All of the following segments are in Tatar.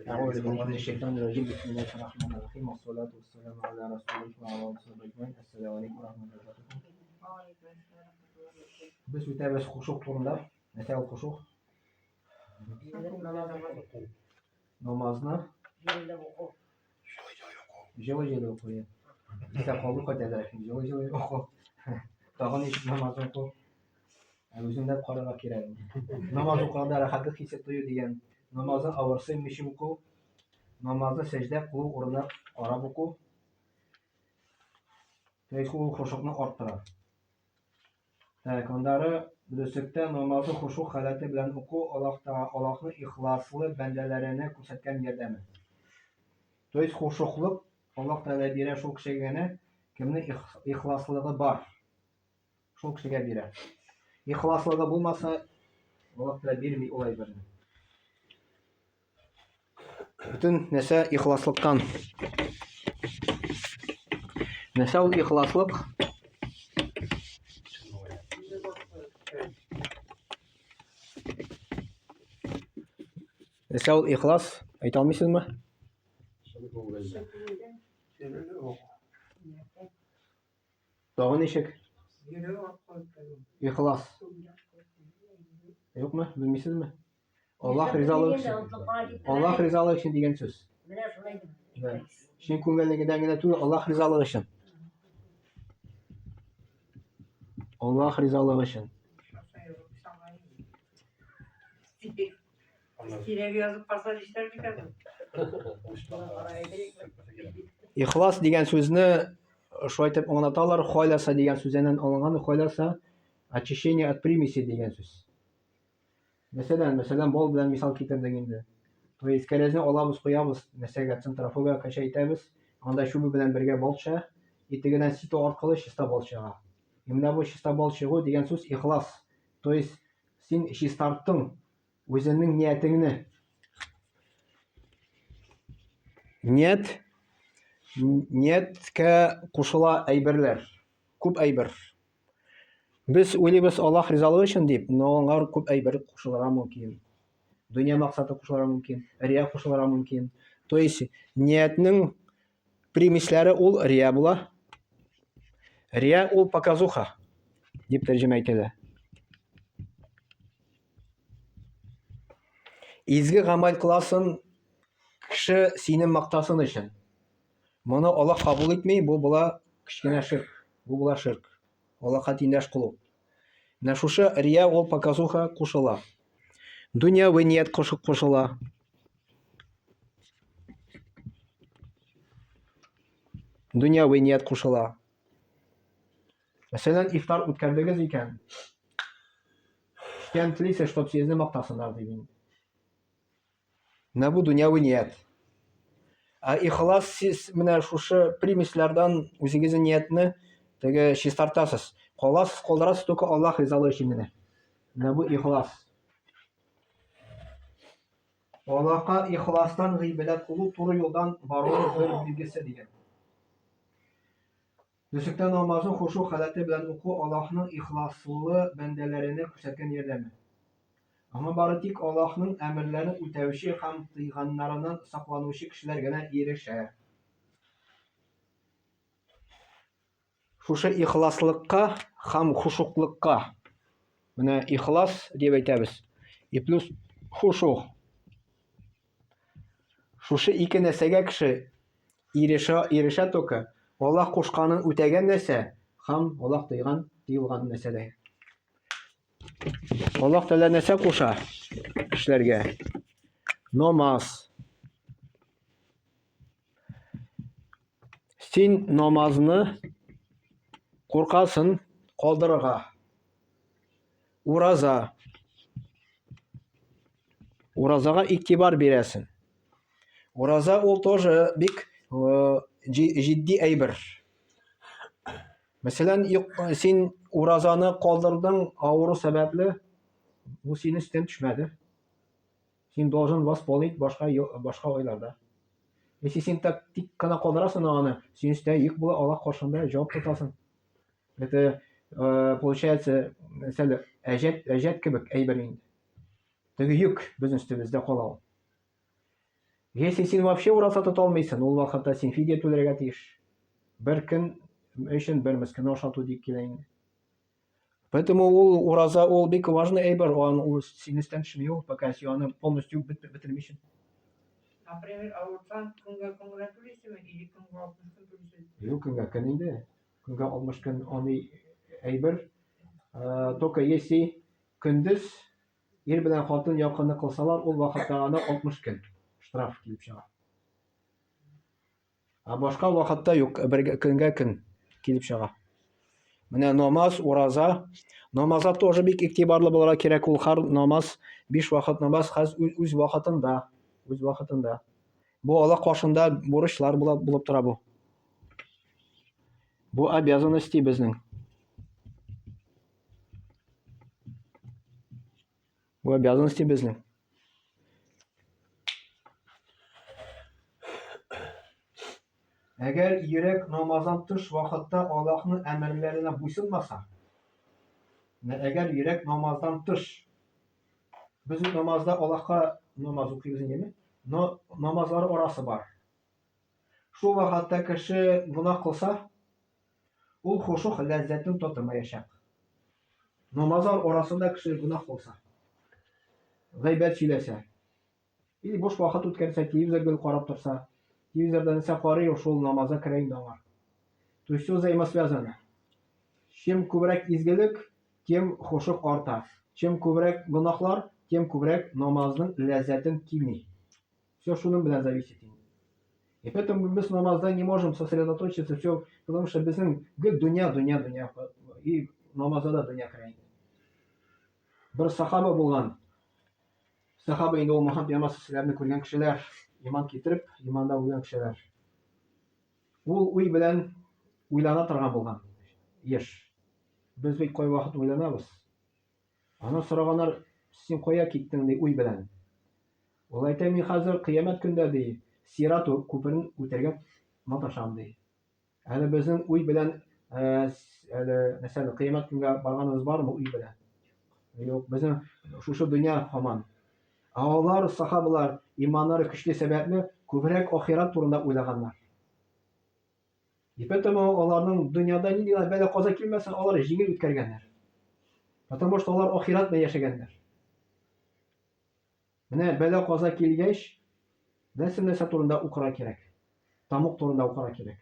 أعوذ بالله من الشيطان الرجيم بسم الله الرحمن الرحيم والصلاة والسلام على رسول الله وعلى آله وصحبه أجمعين السلام عليكم ورحمة الله وبركاته. Biz o'tamiz xushuq turida. Nima xushuq? Namozni joy-joyda o'qiy. Bitta qoldi qo'yadilar. Joy-joyda o'qi. Tag'in ish namozni o'qi. O'zimda qarorga kerak. Namoz o'qiganda haqiqiy his etiyor degan. Namozni avvalsi mishi o'qi. Namozni sajda qilib o'rnab qarab o'qi. Tezkul xushuqni orttiradi. Ondari bilsakda namozni xushuq holati bilan o'qi Allohning ixlosli bandalarini ko'rsatgan yordami. To'ys xushuqlik Alloh taolo beradi shu kishiga kimning ixlosligi bor. Shu kishiga beradi. Ixlosligi bo'lmasa Alloh taolo bermay olay bir. Butun narsa ixloslikdan. Narsa ul ixloslik Nasıl ihlas? Ayta almışsınız mı? Doğru neşek? İhlas. Yok mu? Bilmişsiniz mi? Allah rızalığı için. Allah rızalığı için diyen söz. Şimdi kungelliğinden gene tüm Allah rızalığı için. Allah rızalığı için. İhlas degan so'zni shu aytib anglatalar, xohlasa degan so'zdan olingan, xohlasa очищение от примесей degan so'z. Masalan, bol bilan misol keltirdik endi. To есть karezni olamiz, qo'yamiz, masalan, centrifuga qachaytamiz, unda shu bilan birga bolcha, etigidan sito orqali shista bolchaga. Mana bu shista bolchaga degan so'z ixlos. To есть sen ish startding, o'zingning niyatingni niyatga qo'shila ayberlar. Ko'p ayber. Biz o'ylaymiz Alloh rizoligi uchun deb, unga ko'p ayber qo'shilara mumkin. Dunyo maqsadi qo'shilara mumkin, riya qo'shilara mumkin. То есть niyatning primislari ul riya bo'la. Riya ul показуха deb tarjima etiladi. Izgi amal qilasin kishi seni maqtasin uchun. Buni Alloh qabul etmay, bu bo'la kichkina shirk. Bu bo'la shirk. Allohga tengdosh qilib. Mana shu riya ol показуха qo'shila. Dunyoviy niyat qo'shila. Dunyoviy niyat qo'shila. Masalan, iftor o'tkazdigiz ekan. Ishdan tilisa, чтобы sizni maqtasinlar deb. Mana bu dunyoviy niyat. İxlas siz mana shu primislardan o'zingiz niyatni tege tartasiz. Qoldirasiz только Alloh rizoligi uchun. Mana bu ixlos. Allohga ixlosdan g'iybat qilib to'g'ri yo'ldan borishni bir belgisi degan. O'zlikda namozni xushuq holati bilan o'qi Allohning ixlosli bandalarini ko'rsatgan yordami. Ama baritik Allohning amrlarini o'tavchi ham tiyganlaridan saqlanuvchi kishilarga erishadi. Shu ixloslikqa ham xushuqlikqa. Mana ixlos deb aytamiz. Plus xushuq. Shu ikki narsaga kishi erisha to'ka. Alloh qo'shqanini o'tagan narsa ham Alloh tiyilgan narsadir. Alloh taolo narsa qo'sha kishilarga. Namoz. Sen namozni qo'rqasin qoldirig'a. Urazaga e'tibor berasin. Uraza u тоже bik jiddiy ayber. Masalan, sen urazani qoldirding og'riq sababli, bu seni üstüne tushmadi. Sen должен восполнить boshqa oylarda. Если sen tik qana qoldirasan onu, sen üstüne yük bo'la Alloh qo'shunda javob tutasan. Это получается, mesela ajat kibik ayber endi. Tegi yük bizning üstümizde qoladi. Если син вообще ураза тота алмыйсың, ул вакытта син фидия түләргә тиеш. Бер көн өчен бер мескенне ашату дип килә инде. Поэтому ул ураза ул бик важный әйбер, ул син өстен төшмәй, пока син аны полностью бетермисең. Например, ауырсаң көнгә көнгә түлисеңме, или көнгә 60 көн түлисең? Юк, көнгә инде. Көнгә 60 көн аны әйбер. Только если көндез ир белән хатын якынлык кылсалар, ул вакытта аны 60 көн штраф килеп чыга. Башка вакытта юк, бер көнгә көн килеп чыга. Менә намаз, ураза, намазга тоже бик игътибарлы булырга кирәк. Ул һәр намаз, 5 вакыт намаз үз вакытында, үз вакытында. Бу Аллаһ кашында бурычлар булып тора бу. Бу обязанности безнең. Бу обязанности безнең. Әгәр йөрәк намаздан тыш вакытта Аллаһның әмерләренә буйсынмаса, әгәр йөрәк намаздан тыш, без намазда Аллаһка намаз укыйбыз инде, но намазлар арасы бар. Шул вакытта кеше гунах кылса, ул хушух ләззәтен татымаячак. Намазлар арасында кеше гунах кылса, гайбәт сөйләсә, или бош вакыт үткәрсә, телевизорга карап торса, телевизорда нәрсә карый, шул намазга керә инде аңар. То есть все взаимосвязано. Чем күбрәк изгелек, тем хушух арта. Чем күбрәк гунахлар, тем күбрәк намазның ләззәтен килми. Все шуның белән зависит. И поэтому мы с намазда не можем сосредоточиться все, потому что безнең дөнья. И намазда да дөнья керә. Бер сахаба булган. Сахаба инде ул Мөхәммәд пәйгамбәрне күргән кешеләр, иман китереп, иманда үлгән кешеләр. Ул уй белән уйлана торган булган. Еш. Без бит кай вакыт уйланабыз. Аны сораганнар, син кая киттең ди уй белән. Ул әйтә, мин хәзер кыямәт көндә ди, Сират күперен үтәргә маташам ди. Әле безнең уй белән, әле мәсәлән, кыямәт көнгә барганыбыз бармы уй белән? Юк, безнең шушы дөнья һаман. Алар сахабалар иманнары көчле сәбәпле күбрәк ахират турында уйлаганнар. И поэтому аларның дөньяда нинди бәла-каза килмәсен, алар җиңел үткәргәннәр. Потому что алар ахират белән яшәгәннәр. Менә бәла-каза килгәч, нәрсә турында укырга кирәк. Тамук турында укырга кирәк.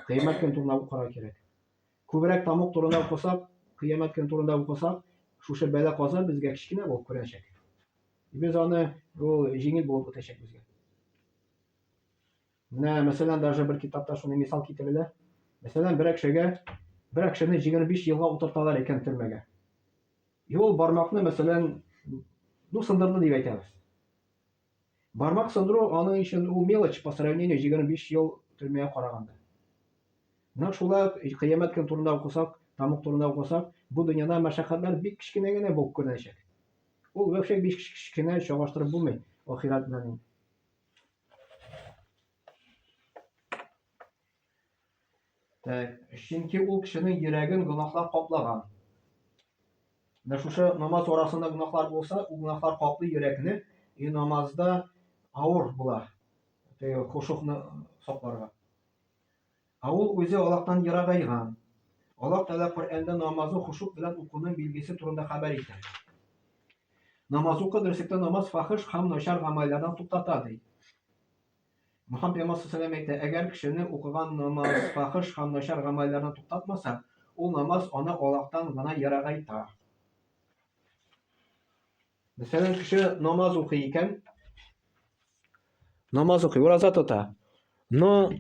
Кыямәт көн турында укырга кирәк. Күбрәк тамук турында укысак, кыямәт көн турында укысак, шушы бәла-каза безгә кичкенә булып күренәчәк. Без аны җиңел булып үтәчәк безгә. Менә мәсәлән, даже бер китапта шуны мисал китерелә. Мәсәлән, бер кешене 25 елга утырталар икән төрмәгә. И ул бармакны, мәсәлән, сындырды дип әйтәбез. Бармак сындыру аның өчен ул мелочь по сравнению 25 ел төрмәгә караганда. Менә шулай кыямәт көн турында укысак, тамук турында укысак, бу дөньяда мәшәкатьләр бик кичкенә генә булып күренәчәк. Ул вообще бик кичкенә чагыштырып булмый ахират белән. Чөнки ул кешенең йөрәген гунахлар каплаган. Менә шушы намаз арасында гунахлар булса, ул гунахлар каплый йөрәкне, и намазда авыр була. Хушухны сакларга. Ул үзе Аллаһтан ерагайган. Аллаһ Тәгалә Коръәндә намазны хушук белән укуның билгесе турында хәбәр итә. Намаз укы дөреслектә намаз фахиш һәм начар гамәлләрдән туктата ди. Мөхәммәд пәйгамбәр саллаллаһу алейһи ва сәллям әйтә, әгәр кешене укыган намаз фахиш һәм начар гамәлләрдән туктатмаса, ул намаз аны Аллаһтан гына ерагайта. Мәсәлән, кеше намаз укый икән, намаз укый, ураза тота, но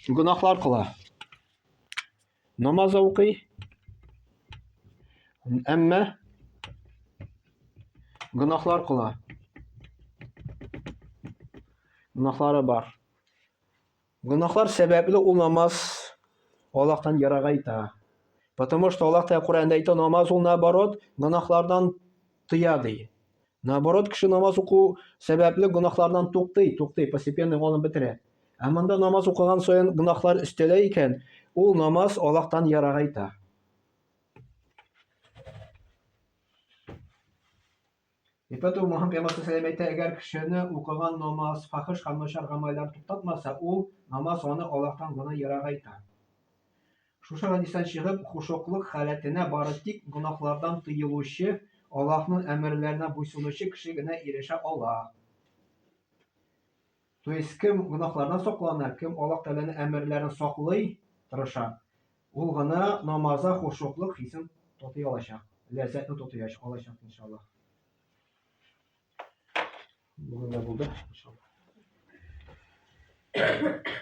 гунахлар кыла. Намаз укый, әмма гунахлар кыла. Гунахлары бар. Гунахлар сәбәпле ул намаз Аллаһтан ерагайта. Потому что Аллаһ Тәгалә Коръәндә әйтә, намаз ул наоборот гунахлардан тыя ди. Наоборот, кеше намаз уку сәбәпле гунахлардан туктый, постепенно аны бетерә. Ә монда намаз укыган саен гунахлар өстәлә икән, ул намаз Аллаһтан ерагайта. Ипәт ул Мөхәммәд пәйгамбер сәлләм әйтә, әгәр кешене укыган намаз, фахиш һәм начар гамәлләр туктатмаса, ул намаз аны Аллаһтан гына ерагайта. Шушы хадистән чыгып, хушуклык халәтенә бары тик гөнаһлардан тыелучы, Аллаһның әмерләренә буйсынучы кеше генә ирешә ала. То есть кем гөнаһлардан саклана, кем Аллаһ Тәгаләнең әмерләрен саклый, тырыша, ул гына намазда хушуклык хисен тотый алачак, ләззәтне тотый алачак иншаллах. Бүгенгә булды иншаллах.